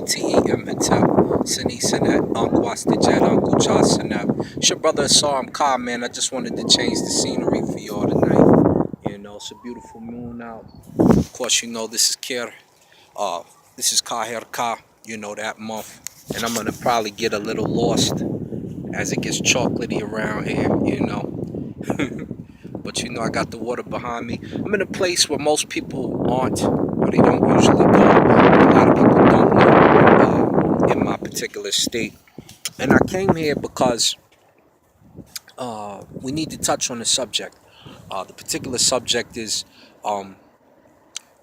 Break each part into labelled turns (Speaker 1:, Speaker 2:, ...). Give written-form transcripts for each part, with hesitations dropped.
Speaker 1: T-E-M Hatep, Sini Sanet, Unkwas the Jet, Uncle Jah Sanep. It's your brother Asar Khan, man. I just wanted to change the scenery for y'all tonight. It's a beautiful moon out. Of course, this is Kir. Uh, this is Kahir Ka, that month. And I'm gonna probably get a little lost as it gets chocolatey around here. But I got the water behind me. I'm in a place where most people aren't, or they don't usually go. A lot of people don't know in my particular state. And I came here because we need to touch on the subject. The particular subject is, well,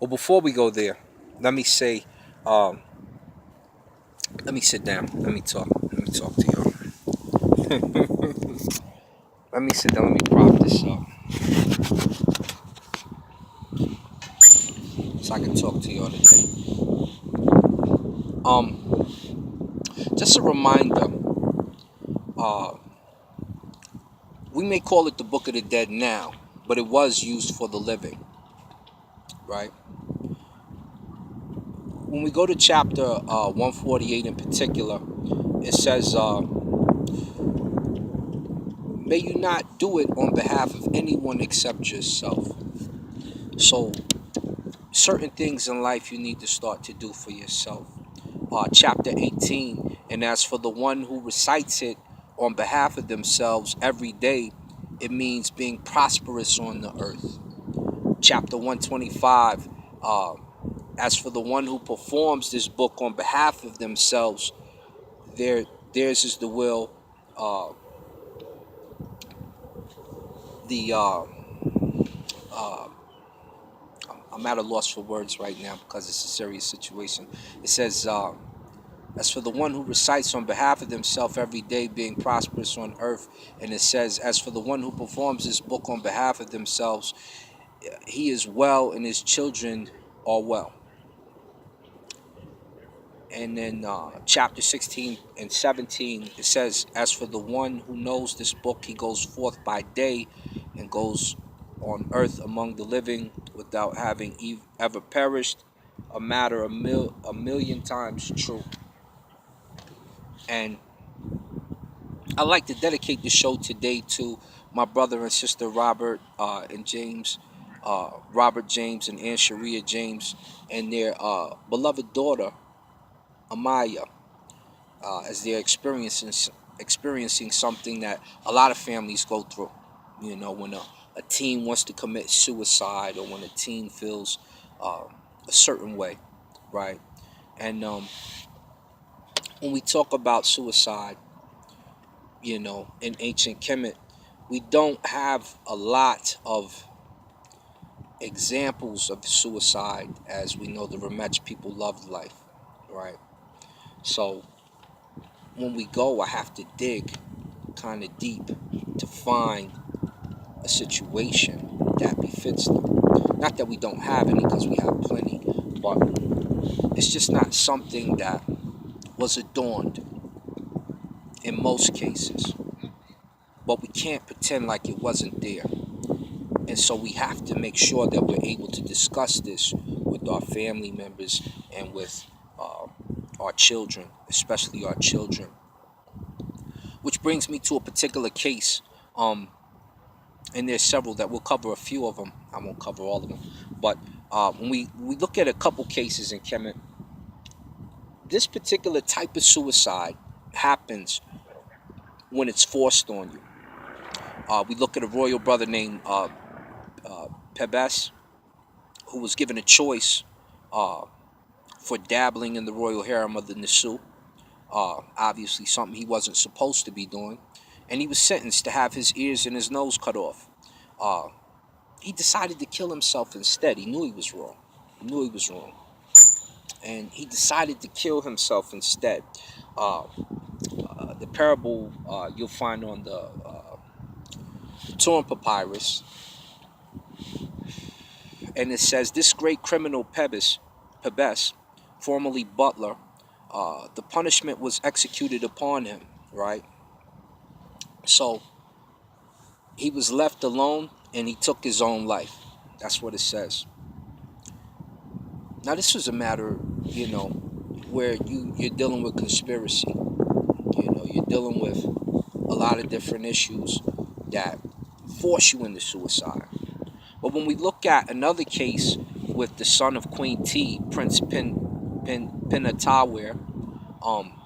Speaker 1: before we go there, let me say, um, let me sit down. Let me talk. Let me talk to y'all. Let me sit down. Let me prop this up so I can talk to y'all today. Um, just a reminder. Uh, we may call it the Book of the Dead now, but it was used for the living, right? When we go to chapter 148 in particular, it says, may you not do it on behalf of anyone except yourself. So, certain things in life you need to start to do for yourself. Chapter 18, and as for the one who recites it on behalf of themselves every day, it means being prosperous on the earth. Chapter 125, as for the one who performs this book on behalf of themselves, theirs is the will, uh, the uh, I'm at a loss for words right now because it's a serious situation. It says, as for the one who recites on behalf of himself every day, being prosperous on earth, and it says, as for the one who performs this book on behalf of themselves, he is well and his children are well. And then chapter 16 and 17, it says, as for the one who knows this book, he goes forth by day and goes on earth among the living without having ever perished, a matter a million times true. And I'd like to dedicate the show today to my brother and sister Robert and James, Robert James and Aunt Sharia James, and their beloved daughter Amaya, as they're experiencing something that a lot of families go through. When a teen wants to commit suicide, or when a teen feels a certain way, right? And when we talk about suicide, in ancient Kemet, we don't have a lot of examples of suicide, as we know the Ramech people loved life, right? So when we go, I have to dig kind of deep to find a situation that befits them. Not that we don't have any, because we have plenty, but it's just not something that was adorned in most cases. But we can't pretend like it wasn't there. And so we have to make sure that we're able to discuss this with our family members and with our children, especially our children. Which brings me to a particular case, and there's several that we'll cover a few of them. I won't cover all of them. But when we look at a couple cases in Kemet, this particular type of suicide happens when it's forced on you. We look at a royal brother named Pebes, who was given a choice for dabbling in the royal harem of the Nisu. Obviously something he wasn't supposed to be doing. And he was sentenced to have his ears and his nose cut off. He decided to kill himself instead. He knew he was wrong. And he decided to kill himself instead. The parable you'll find on the Turin Papyrus. And it says, this great criminal Pebes, formerly butler, the punishment was executed upon him, right? So he was left alone and he took his own life. That's what it says. Now this was a matter, where you're dealing with conspiracy. You know, you're dealing with a lot of different issues that force you into suicide. But when we look at another case with the son of Queen T, Prince Penatawer, um,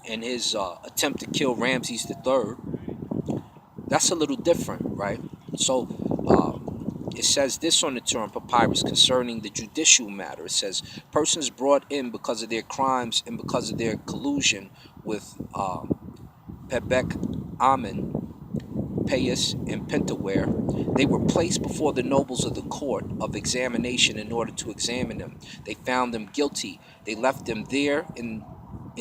Speaker 1: and his attempt to kill Ramses III, that's a little different, right? So it says this on the Turin Papyrus concerning the judicial matter. It says, persons brought in because of their crimes and because of their collusion with Pebek Amen, Paius, and Pentaware, they were placed before the nobles of the court of examination in order to examine them. They found them guilty. They left them there in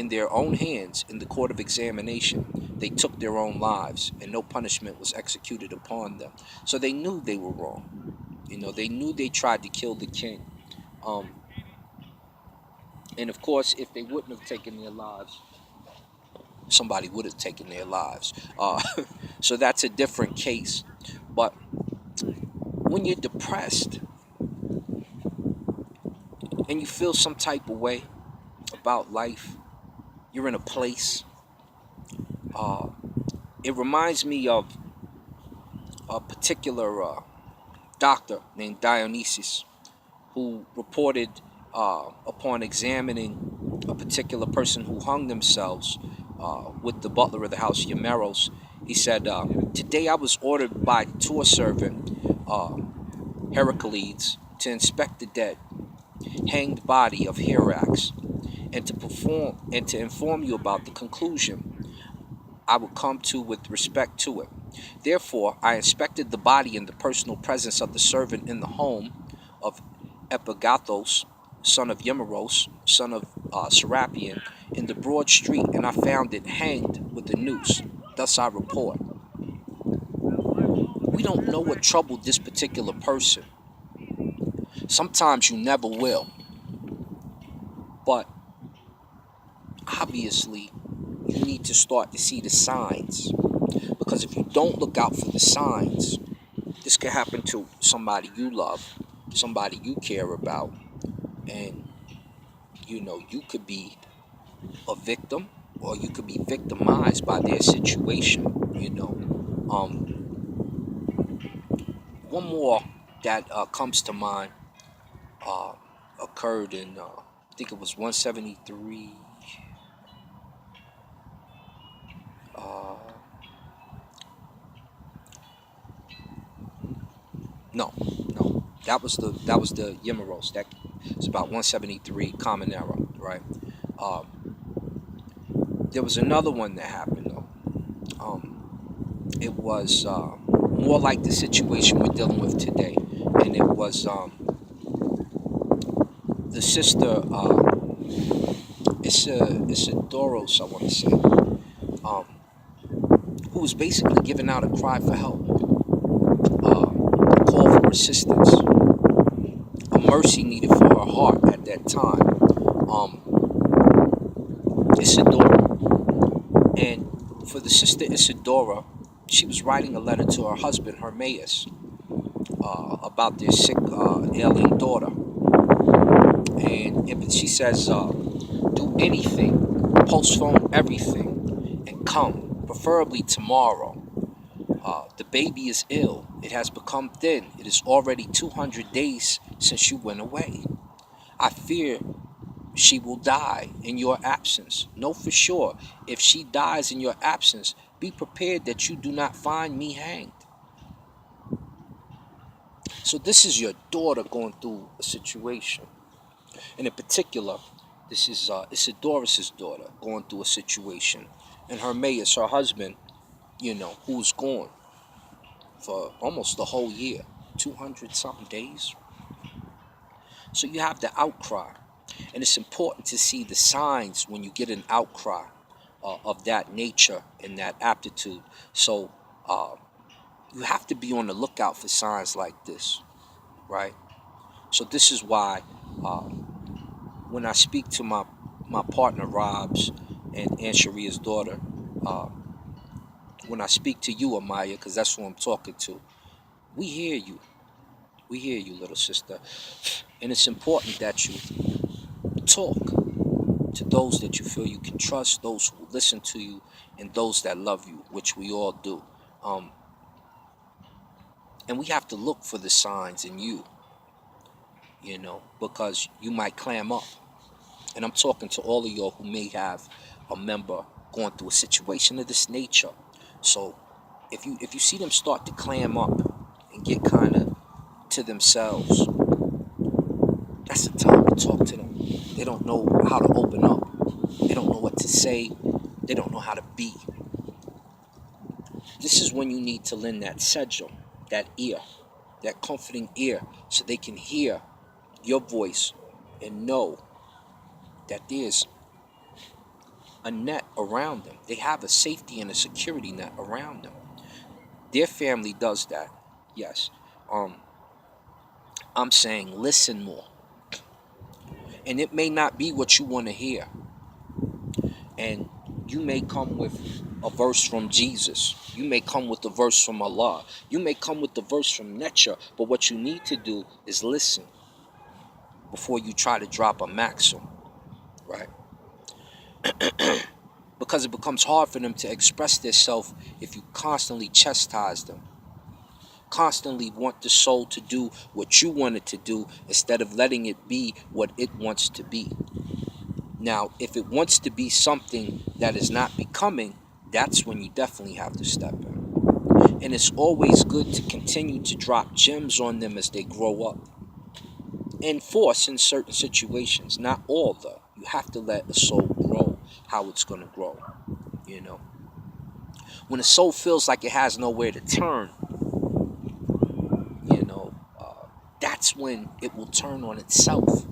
Speaker 1: their own hands in the court of examination. They took their own lives, and no punishment was executed upon them. So they knew they were wrong. You know, they knew they tried to kill the king. Um, and of course, if they wouldn't have taken their lives, somebody would have taken their lives. So that's a different case. But when you're depressed and you feel some type of way about life, you're in a place. Uh, it reminds me of a particular doctor named Dionysius who reported upon examining a particular person who hung themselves with the butler of the house, Eumeros. He said, today I was ordered by tour servant Heracles to inspect the dead, hanged body of Hyrax, and to inform you about the conclusion I would come to with respect to it. Therefore, I inspected the body in the personal presence of the servant in the home of Epagathos, son of Eumeros, son of Serapion, in the broad street, and I found it hanged with a noose. Thus I report. We don't know what troubled this particular person. Sometimes you never will. But obviously, you need to start to see the signs. Because if you don't look out for the signs, this could happen to somebody you love, somebody you care about, and you know, you could be a victim or you could be victimized by their situation, you know. One more that comes to mind uh, occurred in, I think it was 173. Uh, no, no, that was the Yemeros. That it's about 173 Common Era, right? There was another one that happened though. It was more like the situation we're dealing with today, and it was the sister Isidoros, I want to say, um, who was basically giving out a cry for help, a call for assistance, a mercy needed for her heart at that time. Isidora, and for the sister Isidora, she was writing a letter to her husband Hermaeus about their sick, ailing daughter. And if she says, do anything, postpone everything, and come, preferably tomorrow. The baby is ill. It has become thin. It is already 200 days since you went away. I fear she will die in your absence. Know for sure, if she dies in your absence, be prepared that you do not find me hanged. So this is your daughter going through a situation. And in particular, this is Isidorus' daughter going through a situation. And Hermaeus, her husband, you know, who's gone for almost the whole year, 200 something days. So you have the outcry. And it's important to see the signs when you get an outcry of that nature and that aptitude. So you have to be on the lookout for signs like this, right? So this is why when I speak to my partner Rob's and Aunt Sharia's daughter, uh, when I speak to you, Amaya, because that's who I'm talking to, we hear you. We hear you, little sister. And it's important that you talk. to those that you feel you can trust, those who listen to you, and those that love you, which we all do. And we have to look for the signs in you, because you might clam up. And I'm talking to all of y'all who may have a member going through a situation of this nature. So if you see them start to clam up and get kind of to themselves, that's the time to talk to them. They don't know how to open up. They don't know what to say. They don't know how to be. This is when you need to lend that sejum, that ear, that comforting ear, so they can hear your voice and know that there's a net around them. They have a safety and a security net around them. Their family does that. Yes. I'm saying listen more. And it may not be what you want to hear. And you may come with a verse from Jesus. You may come with a verse from Allah. You may come with the verse from nature. But what you need to do is listen before you try to drop a maxim, right? Because it becomes hard for them to express themselves if you constantly chastise them. Constantly want the soul to do what you want it to do instead of letting it be what it wants to be. Now, if it wants to be something that is not becoming, that's when you definitely have to step in. And it's always good to continue to drop gems on them as they grow up. And force in certain situations, not all though. You have to let a soul grow how it's going to grow, When a soul feels like it has nowhere to turn, that's when it will turn on itself.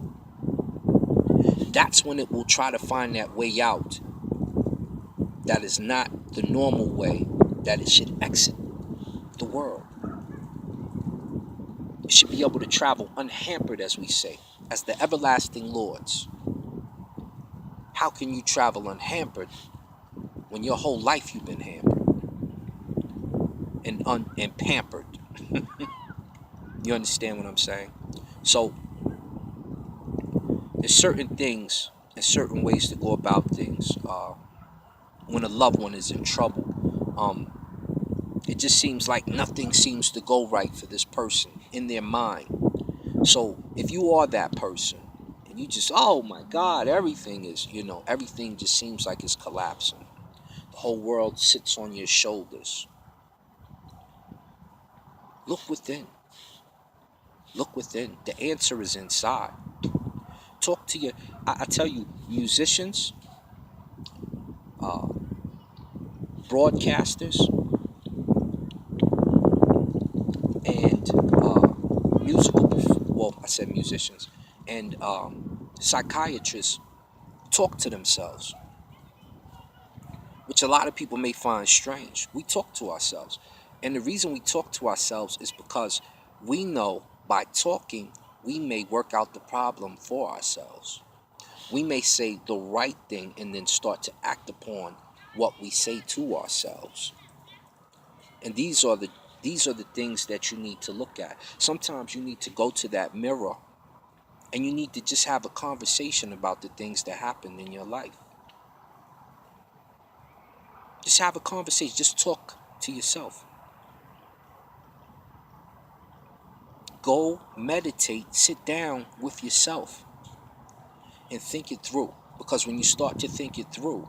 Speaker 1: That's when it will try to find that way out that is not the normal way that it should exit the world. It should be able to travel unhampered, as we say, as the everlasting lords. How can you travel unhampered when your whole life you've been hampered and pampered? You understand what I'm saying? So there's certain things and certain ways to go about things when a loved one is in trouble. It just seems like nothing seems to go right for this person in their mind. So if you are that person and you just, oh my God, everything is, everything just seems like it's collapsing. The whole world sits on your shoulders. Look within. Look within. The answer is inside. Talk to I tell you, musicians, broadcasters, and I said musicians, and psychiatrists talk to themselves, which a lot of people may find strange. We talk to ourselves. And the reason we talk to ourselves is because we know by talking, we may work out the problem for ourselves. We may say the right thing and then start to act upon what we say to ourselves. And these are the things that you need to look at. Sometimes you need to go to that mirror and you need to just have a conversation about the things that happened in your life. Just have a conversation. Just talk to yourself. Go meditate, sit down with yourself and think it through. Because when you start to think it through,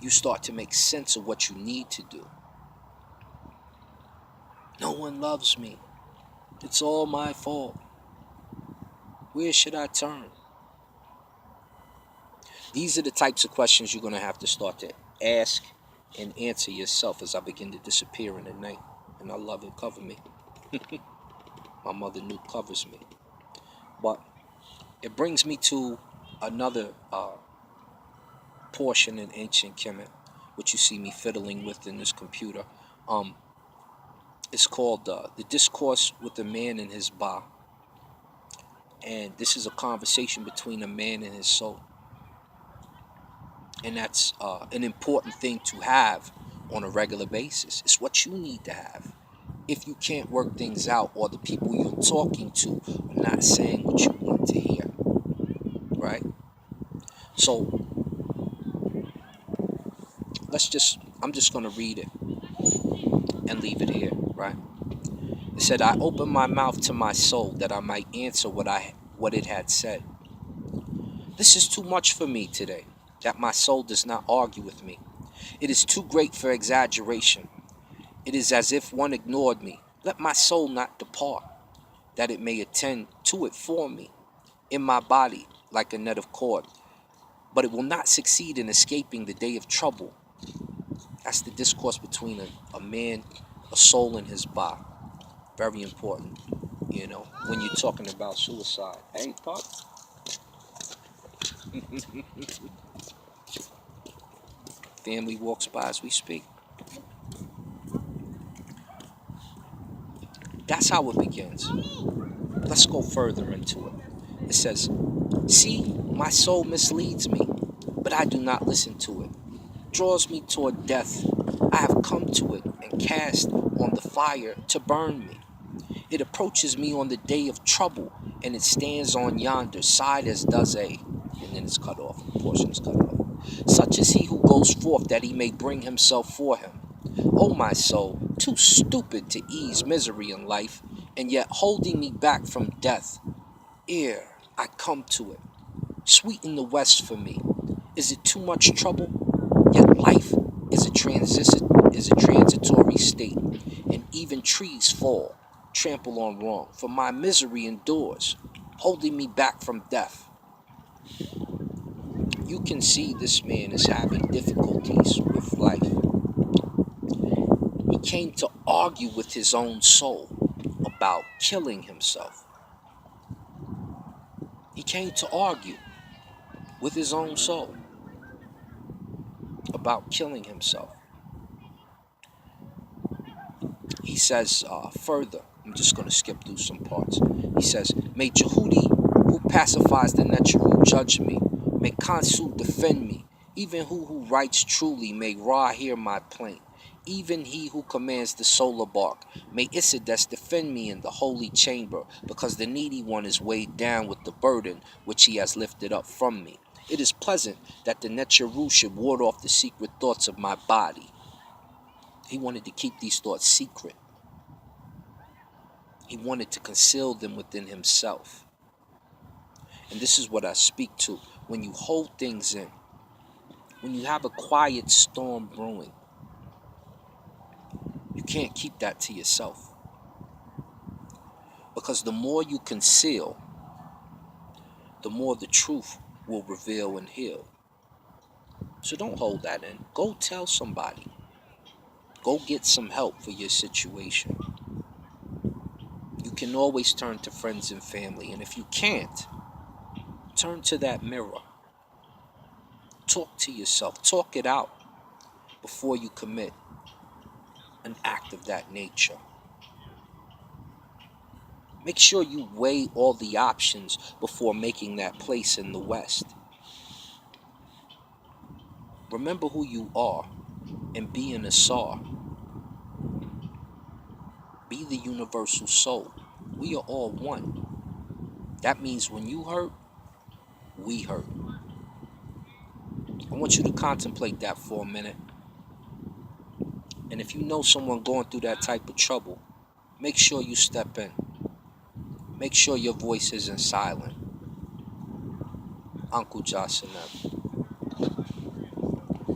Speaker 1: you start to make sense of what you need to do. No one loves me. It's all my fault. Where should I turn? These are the types of questions you're going to have to start to ask and answer yourself as I begin to disappear in the night. And I love it. Cover me. My mother Nuke covers me. But it brings me to another portion in Ancient Kemet, which you see me fiddling with in this computer. It's called The Discourse with a Man and His Ba. And this is a conversation between a man and his soul. And that's an important thing to have on a regular basis. It's what you need to have. If you can't work things out, or the people you're talking to are not saying what you want to hear, right? So I'm just going to read it and leave it here, right? It said, I opened my mouth to my soul that I might answer what it had said. This is too much for me today, that my soul does not argue with me. It is too great for exaggeration. It is as if one ignored me. Let my soul not depart, that it may attend to it for me, in my body like a net of cord. But it will not succeed in escaping the day of trouble. That's the discourse between a man, a soul, and his body. Very important, when you're talking about suicide. Hey, Pop. Family walks by as we speak. That's how it begins. Let's go further into it. It says, see, my soul misleads me, but I do not listen to it. Draws me toward death. I have come to it and cast on the fire to burn me. It approaches me on the day of trouble, and it stands on yonder side as does a, and then it's cut off, the portion is cut off. Such is he who goes forth that he may bring himself for him. O my soul, too stupid to ease misery in life, and yet holding me back from death. Ere I come to it, sweeten the west for me. Is it too much trouble? Yet life is a transitory state, and even trees fall, trample on wrong, for my misery endures, holding me back from death. You can see this man is having difficulties with life. He came to argue with his own soul about killing himself. He came to argue with his own soul about killing himself. He says further, I'm just going to skip through some parts. He says, may Jehudi, who pacifies the Necharu, judge me. May Khonsu defend me. Even who writes truly, may Ra hear my plaint. Even he who commands the solar bark. May Isides defend me in the holy chamber, because the needy one is weighed down with the burden which he has lifted up from me. It is pleasant that the Necharu should ward off the secret thoughts of my body. He wanted to keep these thoughts secret. He wanted to conceal them within himself. And this is what I speak to. When you hold things in, when you have a quiet storm brewing, you can't keep that to yourself. Because the more you conceal, the more the truth will reveal and heal. So don't hold that in. Go tell somebody. Go get some help for your situation. You can always turn to friends and family. And if you can't, turn to that mirror. Talk to yourself. Talk it out before you commit an act of that nature. Make sure you weigh all the options before making that place in the West. Remember who you are and be an Asar. Be the universal soul. We are all one. That means when you hurt, we hurt. I want you to contemplate that for a minute. And if you know someone going through that type of trouble, make sure you step in. Make sure your voice isn't silent. Uncle Jocelyn.